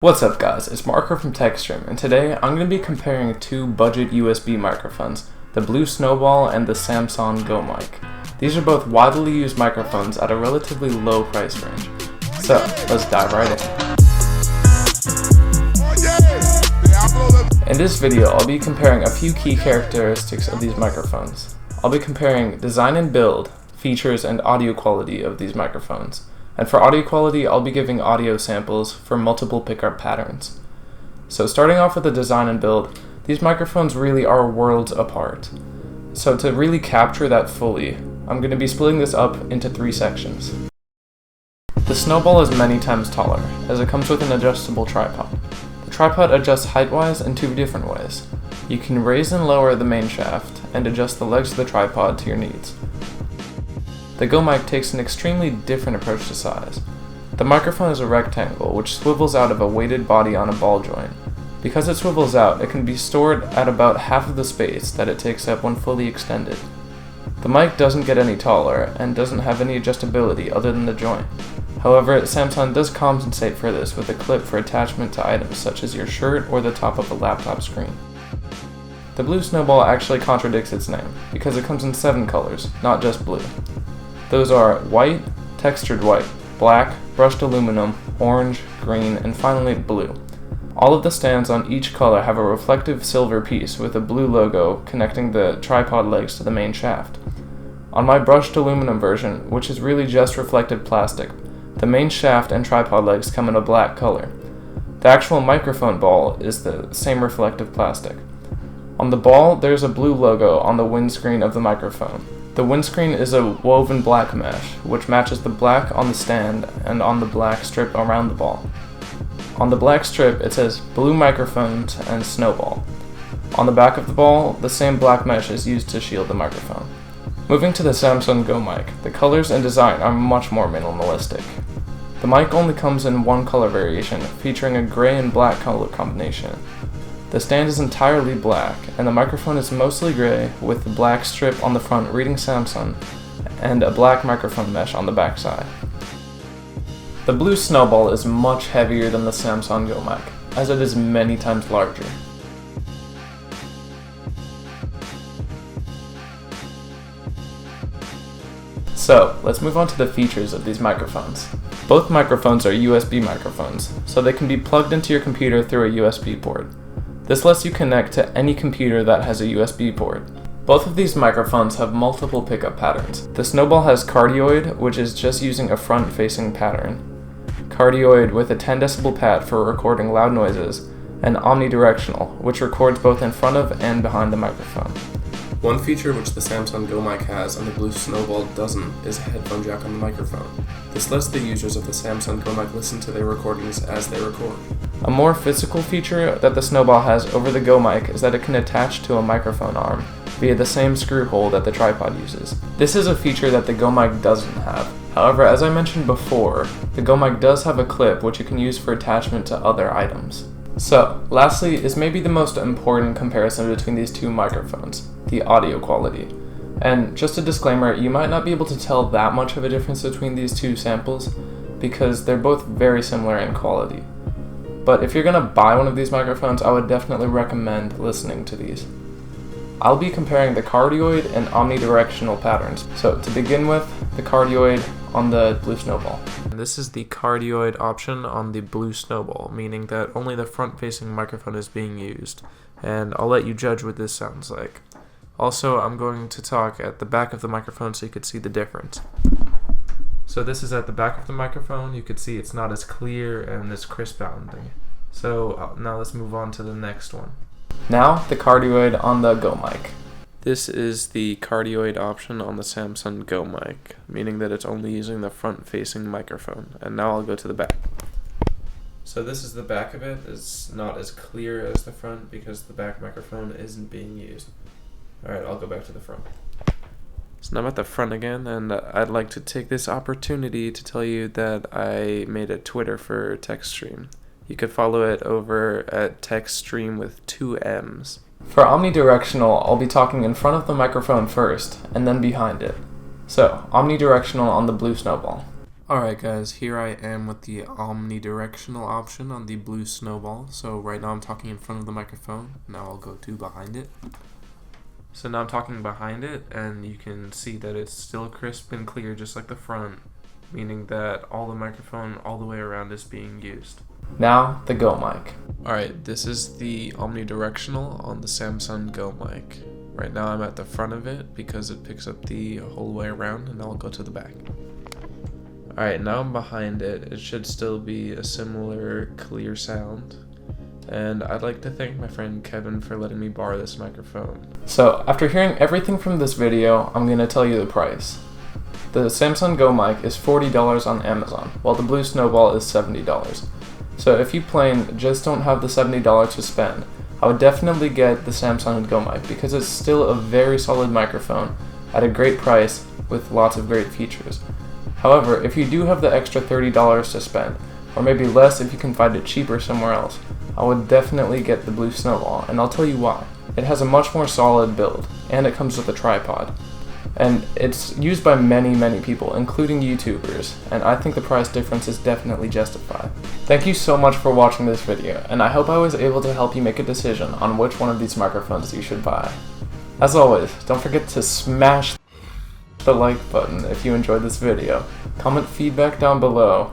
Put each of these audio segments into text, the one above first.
What's up guys, it's Marker from TechStream, and today I'm going to be comparing two budget USB microphones, the Blue Snowball and the Samson Go Mic. These are both widely used microphones at a relatively low price range. So, let's dive right in. In this video, I'll be comparing a few key characteristics of these microphones. I'll be comparing design and build, features, and audio quality of these microphones. And for audio quality, I'll be giving audio samples for multiple pickup patterns. So starting off with the design and build, these microphones really are worlds apart. So to really capture that fully, I'm going to be splitting this up into three sections. The Snowball is many times taller, as it comes with an adjustable tripod. The tripod adjusts height-wise in two different ways. You can raise and lower the main shaft, and adjust the legs of the tripod to your needs. The Go Mic takes an extremely different approach to size. The microphone is a rectangle which swivels out of a weighted body on a ball joint. Because it swivels out, it can be stored at about half of the space that it takes up when fully extended. The mic doesn't get any taller and doesn't have any adjustability other than the joint. However, Samson does compensate for this with a clip for attachment to items such as your shirt or the top of a laptop screen. The Blue Snowball actually contradicts its name because it comes in 7 colors, not just blue. Those are white, textured white, black, brushed aluminum, orange, green, and finally blue. All of the stands on each color have a reflective silver piece with a blue logo connecting the tripod legs to the main shaft. On my brushed aluminum version, which is really just reflective plastic, the main shaft and tripod legs come in a black color. The actual microphone ball is the same reflective plastic. On the ball, there's a blue logo on the windscreen of the microphone. The windscreen is a woven black mesh, which matches the black on the stand and on the black strip around the ball. On the black strip, it says Blue Microphones and Snowball. On the back of the ball, the same black mesh is used to shield the microphone. Moving to the Samson Go Mic, the colors and design are much more minimalistic. The mic only comes in one color variation, featuring a gray and black color combination. The stand is entirely black, and the microphone is mostly gray with the black strip on the front reading Samson, and a black microphone mesh on the back side. The Blue Snowball is much heavier than the Samson Go Mic, as it is many times larger. So, let's move on to the features of these microphones. Both microphones are USB microphones, so they can be plugged into your computer through a USB port. This lets you connect to any computer that has a USB port. Both of these microphones have multiple pickup patterns. The Snowball has Cardioid, which is just using a front-facing pattern. Cardioid with a 10 decibel pad for recording loud noises, and Omnidirectional, which records both in front of and behind the microphone. One feature which the Samson Go Mic has and the Blue Snowball doesn't is a headphone jack on the microphone. This lets the users of the Samson Go Mic listen to their recordings as they record. A more physical feature that the Snowball has over the Go Mic is that it can attach to a microphone arm via the same screw hole that the tripod uses. This is a feature that the Go Mic doesn't have. However, as I mentioned before, the Go Mic does have a clip which you can use for attachment to other items. So, lastly is maybe the most important comparison between these two microphones, the audio quality. And just a disclaimer, you might not be able to tell that much of a difference between these two samples because they're both very similar in quality. But if you're going to buy one of these microphones, I would definitely recommend listening to these. I'll be comparing the Cardioid and Omnidirectional patterns. So to begin with, the Cardioid on the Blue Snowball. This is the Cardioid option on the Blue Snowball, meaning that only the front-facing microphone is being used, and I'll let you judge what this sounds like. Also, I'm going to talk at the back of the microphone so you could see the difference. So this is at the back of the microphone. You could see it's not as clear and as crisp sounding. So now let's move on to the next one. Now, the Cardioid on the Go Mic. This is the Cardioid option on the Samson Go Mic, meaning that it's only using the front-facing microphone. And now I'll go to the back. So this is the back of it. It's not as clear as the front because the back microphone isn't being used. Alright, I'll go back to the front. So now I'm at the front again, and I'd like to take this opportunity to tell you that I made a Twitter for TechStream. You could follow it over at TechStream with 2 M's. For Omnidirectional, I'll be talking in front of the microphone first, and then behind it. So, Omnidirectional on the Blue Snowball. Alright guys, here I am with the omnidirectional option on the Blue Snowball. So right now I'm talking in front of the microphone. Now I'll go to behind it. So now I'm talking behind it, and you can see that it's still crisp and clear just like the front, meaning that all the microphone all the way around is being used. Now the Go Mic. Alright, this is the omnidirectional on the Samson Go Mic. Right now I'm at the front of it because it picks up the whole way around, and now I'll go to the back. Alright, now I'm behind it. It should still be a similar clear sound. And I'd like to thank my friend Kevin for letting me borrow this microphone. So, after hearing everything from this video, I'm going to tell you the price. The Samson Go Mic is $40 on Amazon, while the Blue Snowball is $70. So if you plain just don't have the $70 to spend, I would definitely get the Samson Go Mic because it's still a very solid microphone at a great price with lots of great features. However, if you do have the extra $30 to spend, or maybe less if you can find it cheaper somewhere else, I would definitely get the Blue Snowball, and I'll tell you why. It has a much more solid build, and it comes with a tripod. And it's used by many people, including YouTubers, and I think the price difference is definitely justified. Thank you so much for watching this video, and I hope I was able to help you make a decision on which one of these microphones you should buy. As always, don't forget to smash the like button if you enjoyed this video, comment feedback down below,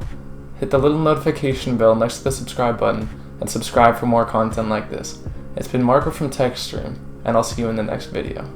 hit the little notification bell next to the subscribe button, and subscribe for more content like this. It's been Marco from TechStream, and I'll see you in the next video.